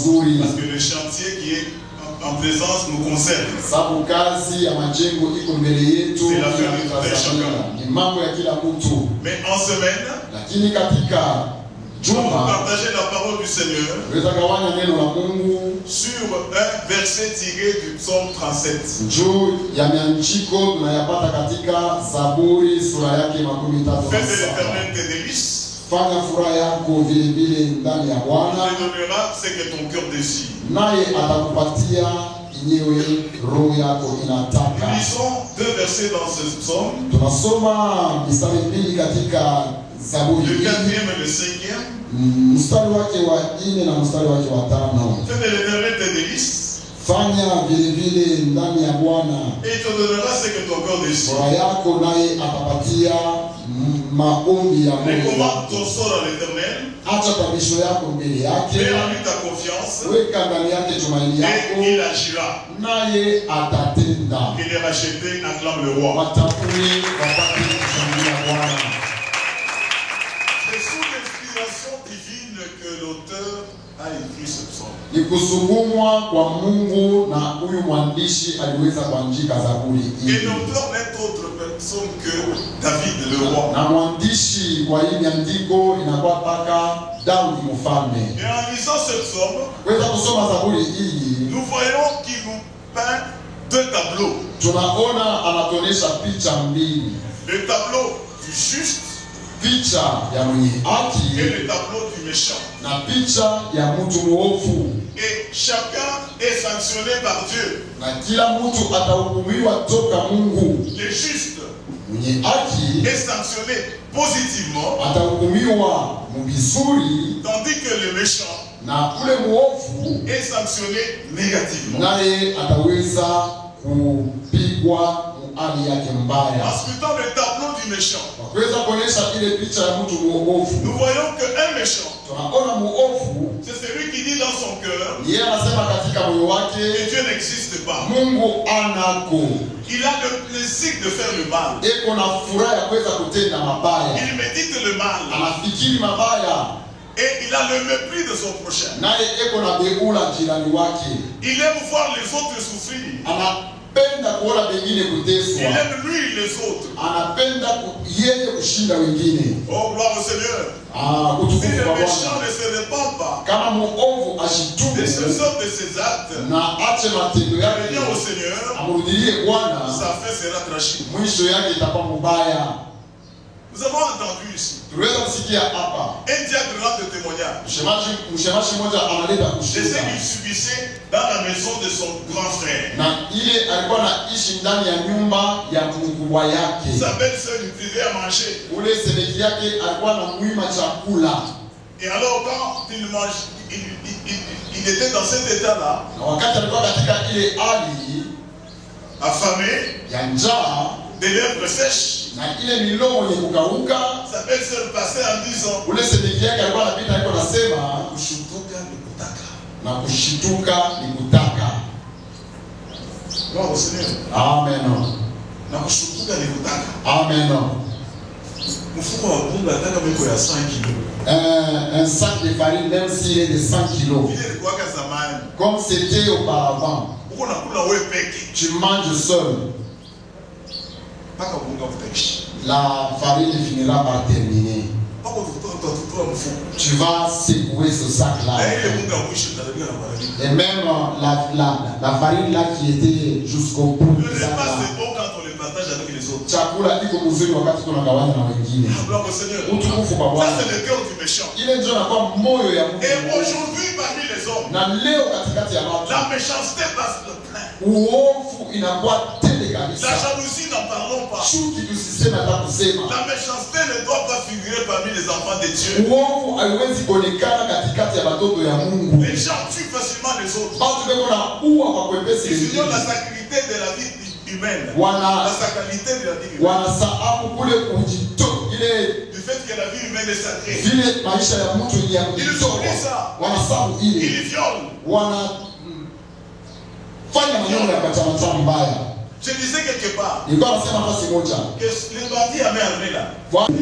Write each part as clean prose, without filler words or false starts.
mazuri. Parce que le chantier qui est en présence nous concerne. Sababu kazi ya majengo iko mbele yetu. C'est l'affaire de tout un chacun. Ni mambo ya kila mtu. Mais en semaine, Lakini katika nous allons juma partager la parole du Seigneur tutagawanya neno la Mungu sur un verset tiré du psaume 37. juu ya mianjiko tunayapata katika Zaburi sura yake 37. Fais de l'Éternel tes délices. Fanya furaha yako vile vile ndani ya Bwana, Il te donnera ce que ton cœur désire. naye atakupatia yenyewe roho yako inataka. Nous lisons deux versets dans ce psaume, Tunasoma mistari mbili katika Zaburi le hii, 4e et le 5e. mstari wake wa 4 na mstari wake wa 5. Fais de l'Éternel tes délices. Fanya vile vile ndani ya Bwana Et il te donnera ce que ton cœur désire. furaha yako, naye atapatia maombi ya moyo Recommande wako. ton sort à l'Éternel. Acha tabisho yako mbele yake, Mets en lui ta confiance. weka ndani yake tumaini Et yako, il agira. naye atatenda. Il est racheté, acclame le roi. Watafuni wapate kushangilia Bwana. C'est sous l'inspiration divine que l'auteur a écrit ce psaume. Ni kusungumwa kwa Mungu na huyu mwandishi aliweza kuandika Zaburi hii. Et l'auteur n'est autre personne que David le roi. Na mwandishi kwa hii andiko inakuwa paka Daudi mfalme. Et en lisant ce psaume, Kwenda kusoma Zaburi hii, nous voyons qu'il nous peint deux tableaux. tunaona anatuonesha picha mbili. Le tableau du juste Picha ya mwenye et haki le tableau du méchant. na picha ya mtu mwovu. Et chacun est sanctionné par Dieu. Na kila mtu atahukumiwa toka Mungu. Le juste Mwenye haki est sanctionné positivement, atahukumiwa mvizuri, tandis que le méchant na ule mwovu est sanctionné négativement. naye ataweza kupigwa hali yake mbaya. En scrutant le tableau du méchant, Wakiweza kuonesha ile picha ya mtu mwovu, nous voyons qu'un méchant, tunaona mwovu c'est celui qui dit dans son cœur yeye anasema katika moyo que wake Dieu n'existe pas. Mungu anako, Il a le plaisir de faire le mal. eko na furaha ya kuweza kutenda mabaya, Il médite le mal. anafikiri mabaya, Et il a le mépris de son prochain. naye eko na beula jirani wake, Il aime voir les autres souffrir. anapenda kuona wengine Il kuteswa, aime lui les autres. anapenda yeye kushinda wengine. Oh, gloire au Seigneur. Si Utukufu le kwa méchant Bwana. ne se répand pas Kama muovu de ce ashitubu sort de ses actes, na ache matendo yake, revient au Seigneur, amurudilie Bwana, sa fin sera tragique. mwisho yake itakuwa mubaya. Nous avons entendu ici Tuliweza kusikia hapa un diagramme de témoignage mshemaji mmoja analeta de ce kushuhuda, qu'il subissait dans la maison de son grand frère. na ile alikuwa anaishi ndani ya nyumba ya mkubwa yake. Sa belle-sœur lui privait à manger. Ule semeki yake alikuwa anamwima chakula, Et alors quand il mange, il était dans cet état-là, na wakati alikuwa katika ile hali affamé, ya njaa des lèvres sèches. na ile milomo yenye kukauka, Sa belle-sœur passait en disant, ule semeki yake alikuwa anapita, alikuwa anasema Kushutuka ni kutaka. na kushituka ni kutaka. Gloire au Seigneur. Amen. Na kushutuka ni kutaka. Amen. Mfuko wa bunga nataka mwiko ya 100 kg. Un sac de farine, même s'il est de 100 kilos, Vile ilikuwa zamani. comme c'était auparavant, Uko nakula wewe peke. tu manges seul, Paka bunga utaishi. la farine finira par terminer. Paka tutoa mfuko. Tu vas secouer ce sac-là. Na ile bunga mwisho ndio na maradi. Et même la farine là qui était jusqu'au bout Le du sac repas là, c'est bon quand on le partage avec les autres. chakula iko mzuri wakati tunagawanya na wengine. Gloire au Seigneur. Utukufu kwa Ça Bwana. c'est le cœur du méchant. Ile ndio inakuwa moyo ya Mungu. Et aujourd'hui parmi les hommes, Na leo katikati ya watu, la méchanceté passe le plein. uovu inakuwa tele La kabisa. jalousie n'en parlons pas. Chuki tusiseme hata kusema. La méchanceté ne doit pas figurer parmi les enfants de Dieu. Uovu haiwezi kuonekana katikati ya watoto ya Mungu. Les gens tuent facilement les autres. Watu beko na uwa kwa kwepesi Ils ignorent la wengine. sacralité de la vie humaine. Wana La sacralité de la vie humaine. wanasahau kule kujito ile Du fait que la vie humaine est sacrée. vile maisha ya mtu ni ya Ils kujitoa. oublient ça. Wanasahau ile. Ils violent. Wanafanya maneno ya kachamata mbaya. Je disais quelque part Nilikuwa nasema nafasi moja. que les bandits avaient armé là.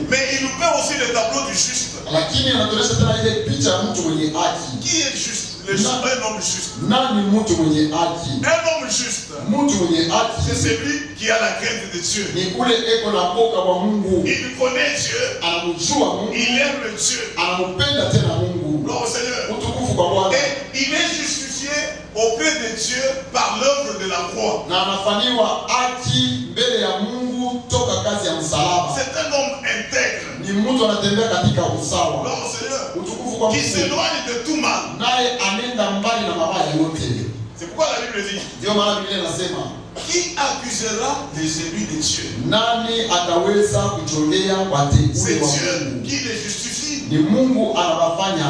Mais il nous peint aussi le tableau du juste. Lakini anatuonyesha tena ile picha ya mtu mwenye haki. Qui est juste? un homme juste. Nani mtu mwenye haki? Un homme juste, Mtu mwenye haki c'est celui qui a la crainte de Dieu. ni ule eko na boka wa Mungu. Il connaît Dieu, Anamjua Mungu, il aime le Dieu. anampenda tena Mungu. Gloire au Seigneur. Utukufu kwa Bwana. Et il est justifié auprès de Dieu par l'œuvre de la croix. Na anafanywa haki mbele ya Mungu toka kazi ya msalaba. C'est un homme intègre. Ni mtu anatembea katika usawa. Gloire au Seigneur. Utukufu kwa Qui Mungu. s'éloigne de tout mal. Naye anenda mbali na mabaya yote. C'est pourquoi la Bible dit, Ndio maana Biblia inasema, qui accusera les élus de Dieu? nani ataweza kuchongea wateule C'est wa Dieu Mungu? qui les justifie. Ni Mungu anawafanya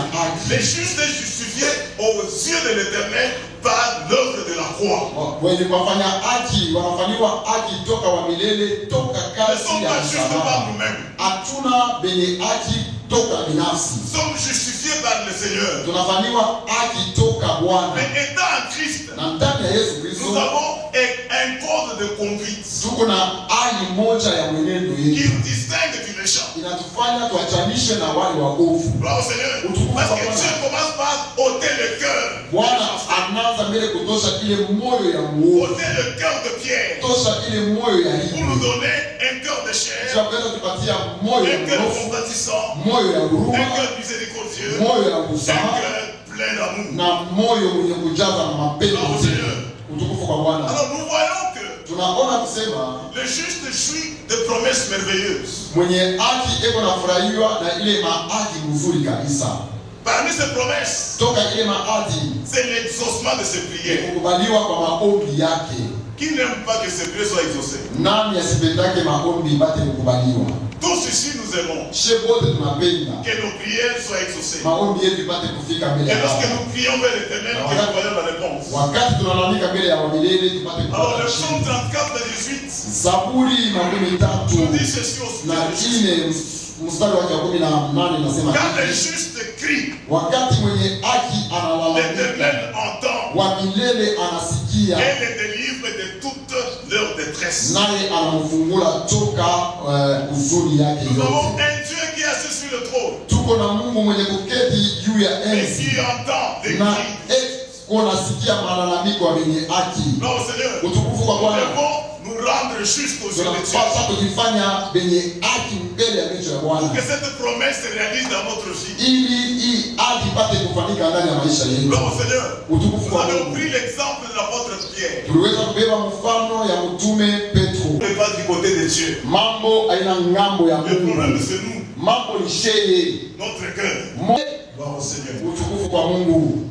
Les haki. justes est justifié aux yeux de l'Éternel par l'œuvre de la croix. Wenye kuwafanya haki wanafanywa haki toka wa milele, toka Nous ne kazi sommes ya pas justes par msalaba. nous-mêmes. Hatuna benye haki toka binafsi. Nous sommes justifiés par le Seigneur. Tunafanywa haki toka Bwana. Mais étant en Christ, Na ndani ya Yesu nous Kristo avons un code de conduite tuko na hali moja ya mwenendo qui yetu. nous distingue du méchant. Inatufanya tuachanishe na wale waovu. Gloire au Seigneur. Parce que Dieu commence par ôter le cœur. Bwana anaanza mbele kutosha ile moyo ya muovu, Ôter le cœur de pierre. kutosha ile moyo ya Pour nous hivi. donner un cœur de chair, Tunaweza tupatia moyo ya un cœur uovu, compatissant, moyo ya un huruma, cœur miséricordieux, moyo ya un msamaha cœur plein d'amour. na moyo mwenye kujaza na mapendo. Utukufu kwa Bwana. Alors nous voyons que Tunaona kusema le juste jouit de promesses merveilleuses. mwenye haki eko nafurahiwa na ile maadi mzuri kabisa. Parmi ces promesses, Toka ile maadi c'est l'exaucement de ses prières. kukubaliwa kwa maombi yake. Qui n'aime pas que ses prières soient exaucées? Nani asipendake maombi ipate kukubaliwa? Tous ici nous aimons She wote tunapenda que nos prières soient exaucées. maombi yetu ipate kufika mbele Et ya lorsque Baba. nous prions vers l'Éternel, que nous voyons la réponse. Wakati tunalalamika mbele ya wamilele tupate Alors le kupata psaume jibu. 34, 18, Zaburi makumi tatu nous dit ceci au na sujet. ine mstari wake wa 18 nasema Quand les hivi, justes crient, wakati mwenye haki analalamika l'Éternel entend wa milele anasikia, et les délivre de toute leur détresse. naye anamfungula toka huzuni yake Nous avons yote. un Dieu qui est assis sur le trône Tuko na Mungu mwenye kuketi juu ya et enzi qui entend les na cris. kunasikia malalamiko ya wenye haki. Non, Seigneur, Utukufu kwa nous Bwana. devons nous rendre justes aux yeux de Dieu. Tunapaswa kujifanya benye haki mbele ya macho ya Bwana, Que cette promesse se réalise dans notre vie. ili hii haki ipate kufanyika ndani ya maisha yetu. Non, Seigneur, Utukufu nous kwa avons Mungu. pris l'exemple de l'apôtre Pierre. Tuliweza kubeba mfano ya mtume Petro. On n'est pas du côté de Dieu. Mambo aina ngambo ya Le problème, Mungu, c'est nous, mambo ni sheye. notre cœur. Gloire au Seigneur. Utukufu kwa Mungu.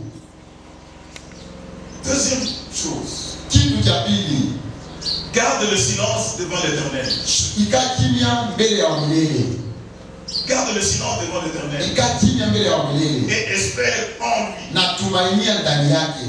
Deuxième chose, Kitu cha pili, garde le silence devant l'Éternel. ikaa kimya mbele ya wamilele, Garde le silence devant l'Éternel ikaa kimya mbele ya wamilele et espère en lui. na tumainia ndani yake.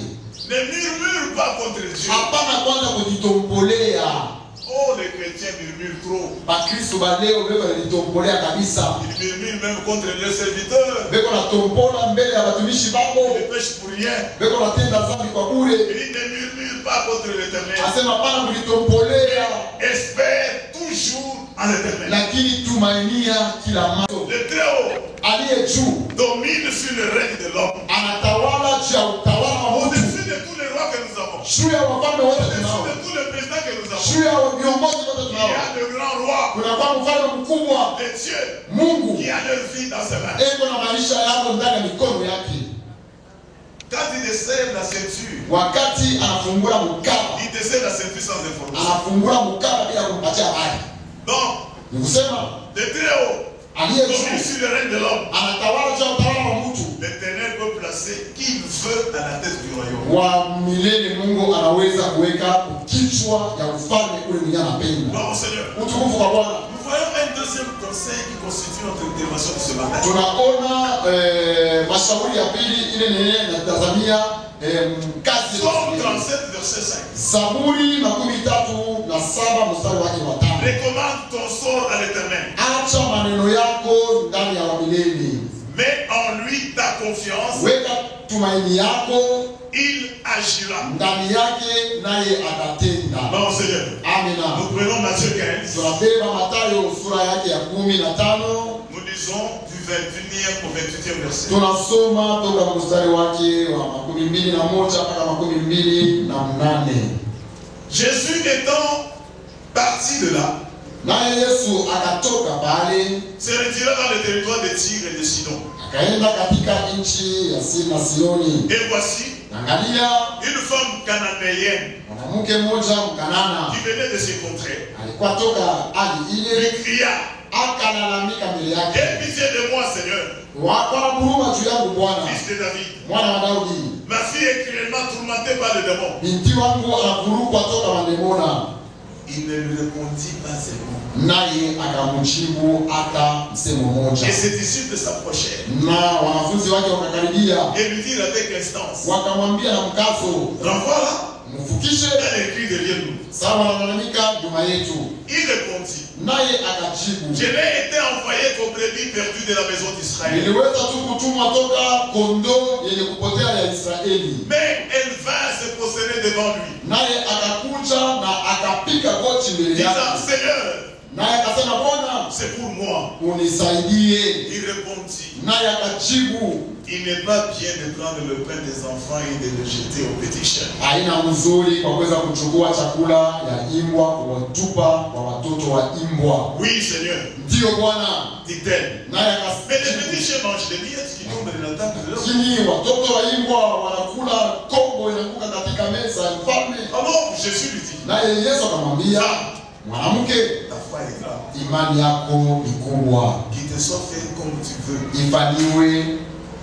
Ne murmure pas contre Dieu. Hapana kwanza kujitombolea. Oh, les chrétiens murmurent trop. Bakristo ba leo beko wanajitombolea kabisa, Ils murmurent même contre leurs serviteurs. beko natombola mbele ya watumishi Ils babo, ne pêchent pour rien. beko natenda dhambi kwa bure. Il dit ne murmure pas contre l'Éternel. Asema hapana kujitombolea, Espère toujours en l'Éternel. lakini tumainia kila mara. Le Très-Haut Aliye juu domine sur le règne de l'homme. anatawala juu ya utawala wa mtu, Au-dessus de tous les rois que nous avons. juu ya wafalme wote Au-dessus tunao, de tous les présidents que nous avons. juu ya viongozi wote Il y tunao. a de grands rois Kunakuwa mfalme mkubwa de Dieu Mungu qui a leur vie dans ses mains. eko na maisha yako ndani ya mikono yake. Quand il desserre la ceinture, Wakati anafungula mkaba, il desserre la ceinture sans information. anafungula mkaba bila kumpatia habari. Donc, Ni kusema le Très-Haut aliye domine juu sur le règne de l'homme. anatawala juu ya utawala wa mtu. L'Éternel peut placer qui il veut à la tête du royaume. Wa milele Mungu anaweza kuweka kichwa ya ufalme ule mwenye anapenda. Gloire au Seigneur. Utukufu kwa Bwana. Nous voyons un deuxième conseil qui constitue notre intervention de ce matin. Tunaona mashauri ya pili ile nene natazamia kazi ya Psaume Bwana. 37, verset 5. Zaburi 37 mstari wake wa 5. Recommande ton sort à l'Éternel. Acha maneno yako ndani ya wamilele. Mets en lui ta confiance. Weka tumaini yako Il agira. ndani yake naye atatenda. Non, Seigneur. Amina. Nous prenons Matthieu 15. Tunabeba Mathayo sura yake ya 15. Nous lisons du 21e au 28e verset. Tunasoma toka mstari wake wa 21 mpaka 28. Jésus étant parti de là, naye Yesu akatoka pale, se retira dans le territoire de Tyr et de Sidon. akaenda katika nchi ya Sidoni. Et voici, Angalia, une femme cananéenne mwanamke mmoja Mkanana qui venait de ces contrées alikuwa toka hali lui ile, cria: akalalamika mbele yake, aie pitié de moi, Seigneur, wako na huruma juu yangu Bwana, fils de David. mwana wa Daudi. Ma fille est cruellement tourmentée par le démon. Binti wangu anavurugwa toka mandemona. Il ne lui répondit pas un mot. Naye akamjibu hata msemo mmoja. Et ses disciples s'approchèrent Na wanafunzi wake wakakaribia, et lui dirent avec instance: wakamwambia na mkazo, renvoie-la, mfukishe, elle écrit derrière nous. sawa analalamika nyuma yetu. Il répondit: Naye akajibu, je n'ai été envoyé qu'aux brebis perdues de la maison d'Israël. niliweza tu kutumwa toka kondoo yenye kupotea ya Israeli. Mais elle vint se prosterner devant lui, Naye akakuja na akapiga goti mbele disant: yake. Seigneur, Naye akasema, Bwana c'est pour moi. unisaidie. Il répondit: Naye akajibu, il n'est pas bien de prendre le pain des enfants et de le jeter aux petits chiens. haina mzuri kwa kuweza kuchukua chakula ya imbwa kuwatupa kwa watoto wa imbwa. Oui, Seigneur, Ndiyo Bwana. dit-elle. Naye Mais les akasikia, petits chiens mangent les miettes qui tombent de la table de l'homme. lakini watoto wa imbwa wanakula kombo inaanguka katika meza ya mfalme. Alors Jésus lui dit: Naye Yesu akamwambia, femme, mwanamke, ta foi est grave. imani yako ni kubwa, Qu'il te soit fait comme tu veux. ifanywe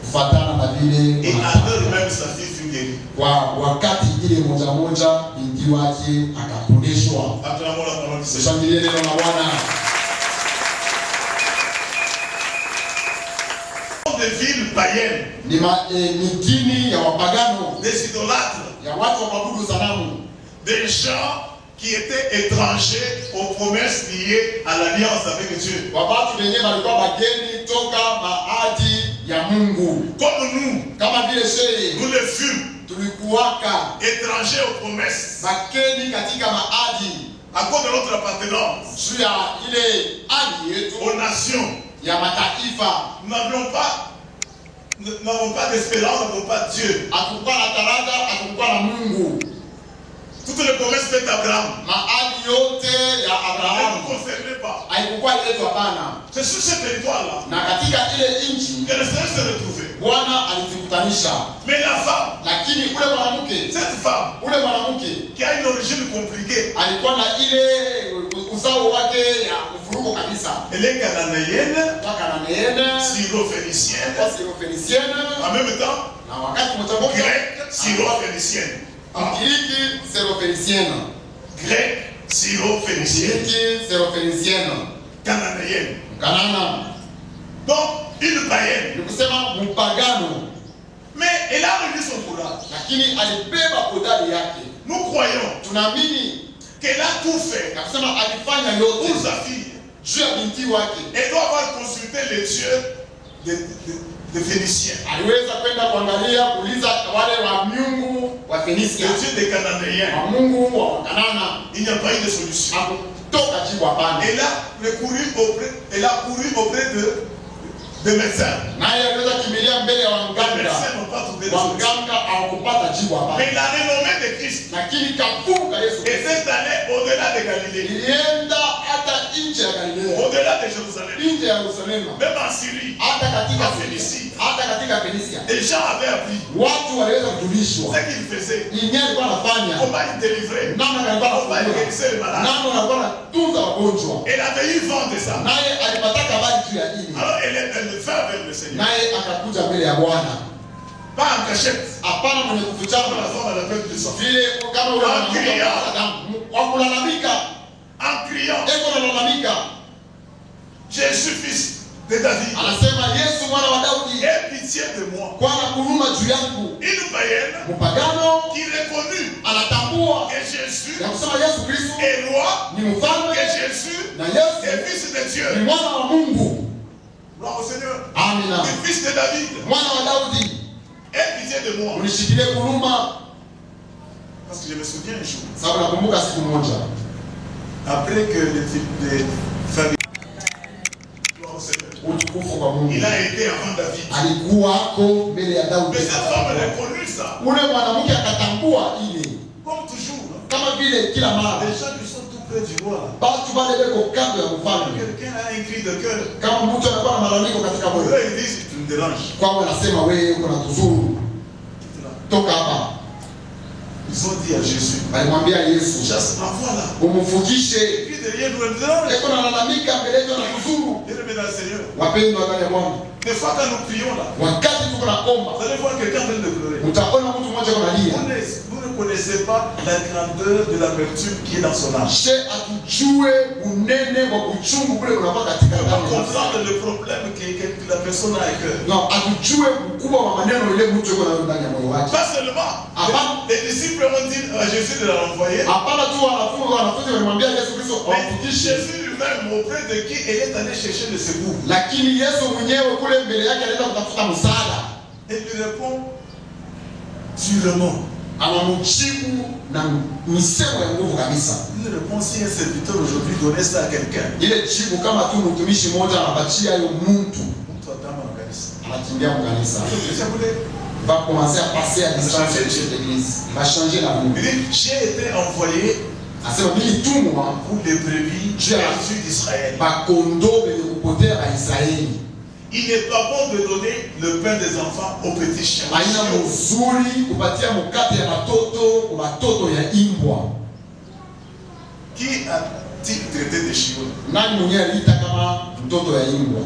kufatana na vile Et à unataka. l'heure même, sa fille fut guérie. Kwa wakati ile moja moja binti wake akapondeshwa. Acclamons la parole du Seigneur. Shangilie neno la Bwana. Des villes païennes, Ni dini ya wapagano, des idolâtres, ya watu wa kuabudu sanamu, des gens qui étaient étrangers aux promesses liées à l'alliance avec Dieu. wa watu wenyewe walikuwa bageni toka maadi ya Mungu. Comme nous, Kama vile shehe nous le fûmes, tulikuwaka étrangers aux promesses, bageni katika maadi à cause de notre appartenance juu ya ile hali yetu aux nations. ya mataifa. Nous n'avons pas d'espérance, nous n'avons pas Dieu. Hatukuwa na taraja, hatukuwa na Mungu. Toutes les promesses faites à Abraham Maadi yote ya ne nous Abrahamu concernaient pas. haikukuwa yetu, hapana. C'est sur ce territoire-là Na katika ile nchi que le Seigneur s'est retrouvé. Bwana alitukutanisha, Mais la femme, lakini ule mwanamke, cette femme ule mwanamke qui a une origine compliquée, alikuwa na ile uzao wake ya mfuruko kabisa. elle est cananéenne, Wakananeene, syro-phénicienne, Wasiro-Fenisiene, en même temps na wakati mmoja grecque, syro-phénicienne. Mgiriki, Sero-Fenisiene, Grecque, syro-phénicienne, Mgiriki, Sero-Fenisiene, cananéenne. Mkanana. Donc, une païenne. Ni kusema mpagano, Mais elle a réuni son courage. lakini alibeba hodari yake. Nous croyons Tunaamini qu'elle a tout fait na kusema alifanya pour yote sa fille. juu ya binti wake. Elle doit avoir consulté les dieux des Phéniciens, Aliweza kwenda kuangalia, kuuliza wale wa miungu wa les Fenisia, dieux des Cananéens. wa Mungu wa Wakanana. Il n'y a pas eu de solution. Hakutoka jibu, hapana. Elle a couru auprès de médecins. Naye aliweza kimbilia mbele ya Les waganga. médecins n'ont pas trouvé de solution. Waganga hawakupata jibu, hapana. Mais la renommée de Christ Lakini kafunga Yesu est allée au-delà de Galilée, ilienda hata nje ya Galilea, au-delà de Jérusalem, nje ya Yerusalemu, même en Syrie. hata katika En Fenisia. hata katika Fenisia. Les gens avaient appris Watu waliweza ce kujulishwa qu'il faisait, nini alikuwa anafanya, comment il délivrait, namna alikuwa comment il anafanya, guérissait les malades. namna alikuwa anatunza wagonjwa. Elle avait eu vent de ça. Naye alipataka habari juu ya hili, Alors elle vint vers le Seigneur. naye akakuja mbele ya Bwana, Pas en cachette. hapana mwenye Comme la kufichana femme à la peuple de sang. vile kama ule mwanamke wa kulalamika, En criant: eko nalalamika, Jésus, fils de David, anasema Yesu mwana wa Daudi, aie pitié de moi. kwa na huruma juu yangu. Une païenne Mpagano qui reconnut anatambua que Jésus ya kusema Yesu Kristo est roi, ni mfalme que Jésus na Yesu est fils de ni Dieu. mwana wa Mungu. Gloire au Seigneur. Amina. Le fils de David, Mwana wa Daudi, aie pitié de moi. unishikilie huruma. Parce que je me souviens un jour, Sababu nakumbuka siku moja après que les pharisiens, gloire au Seigneur, utukufu kwa Mungu. Il a été avant David. Alikuwako mbele ya Daudi. Mais cette femme elle a connu ça. Ule mwanamke akatambua ile. Comme toujours. Kama vile kila mara. Les gens qui sont tout près du roi. Batu bale beko kando ya mfalme. Quelqu'un a un cri de cœur. Kama mtu anakuwa na malalamiko katika moyo. Là ils disent tu me déranges. Kwa wanasema wewe uko na tuzuru. Toka hapa. Ils ont dit à Jésus. Walimwambia Yesu. Chasse l'enfant là. Umufukishe. Et puis derrière nous elle dérange. Eko na lalamika mbele yetu na tuzuru. Et le ménage Seigneur. Wapendwa ndani ya Bwana. Des fois quand nous prions là. Wakati tuko na omba. Vous allez voir quelqu'un en train de pleurer. Mtaona mtu mmoja analia. Vous ne connaissez pas la grandeur de l'amertume qui est dans son âme. She atujue unene wa uchungu kule unakuwa katika On va ndani. comprendre le problème que la personne a à cœur. No, atujue ukubwa wa maneno ile mtu yuko nayo ndani ya moyo wake. Pas seulement. Les disciples ont dit à Jésus de la renvoyer. Hapana tu wanafunzi walimwambia Yesu Kristo awafukishe. Jésus lui-même auprès de qui il est allé chercher le secours. Lakini Yesu mwenyewe kule mbele yake alienda kutafuta msaada. Et lui répond durement. Anamjibu na misemo ya nguvu kabisa. Une réponse si un serviteur aujourd'hui donnait ça à quelqu'un. Ile jibu kama tu mtumishi mmoja anapatia hiyo mtu. Anakimbia mkanisa. Va commencer à passer à distance de l'église. Va changer la vie. J'ai été envoyé Asema nilitumwa pour les brebis perdues d'Israël. Bakondo benye kupotea ba Israeli. Il n'est pas bon de donner le pain des enfants aux petits chiens. Aina mzuri kupatia mkate ya watoto kwa watoto ya imbwa. Qui a-t-il traité de chiot? Nani mwenye aliita kama mtoto ya imbwa?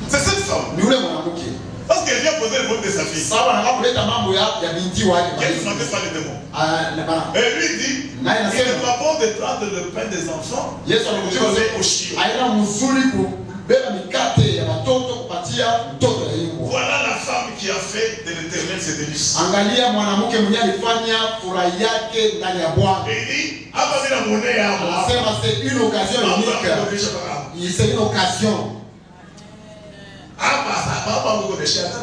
C'est cette femme. Ni ule mwanamke. Parce qu'elle vient poser le problème de sa fille. Sawa na kuleta mambo ya binti wake. Qu'elle ne sentait pas les démons. Et lui dit, il n'est pas bon de prendre le pain des enfants et de donner aux chiots. Aina mzuri kubeba mikate ya watoto kupatia mtoto ya imbwa. Voilà la femme qui a fait de l'Éternel ses délices. Angalia mwanamke mwenye alifanya furaha yake ndani ya Bwana. Et il dit, hapa bila muone hapo. Anasema c'est une occasion unique. C'est une occasion.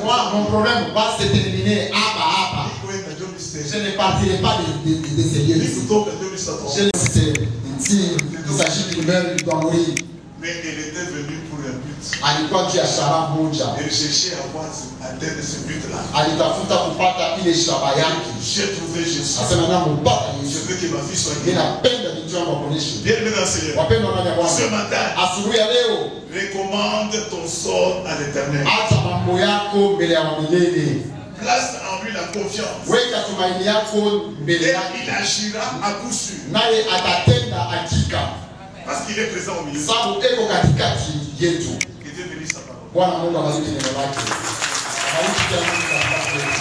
Moi, mon problème va se terminer hapa. Je ne partirai pas de ces lieux. Il s'agit d'une mère qui doit mourir. Mais elle était venue pour un but. Alikuwa juu ya shabaha moja. Elle cherchait à atteindre ce but-là. Alitafuta kupata ile shabaha yake. J'ai trouvé Jésus. Asema na mpata Je Yesu. veux que ma fille soit guérie. Ninapenda binti wangu akuonyeshe. Bien aimé dans le Seigneur. Wapendwa ndani ya Bwana. Ce matin, Asubuhi ya leo, recommande ton sort à l'Éternel. acha mambo yako mbele ya milele. Place en lui la confiance. Weka tumaini yako mbele Et yake. il agira à coup sûr. Naye atatenda hakika. Parce qu'il est présent au milieu. Sababu eko katikati yetu. Que Dieu bénisse sa parole. Bwana Mungu abariki neno lake. Abariki jamii za watu wetu.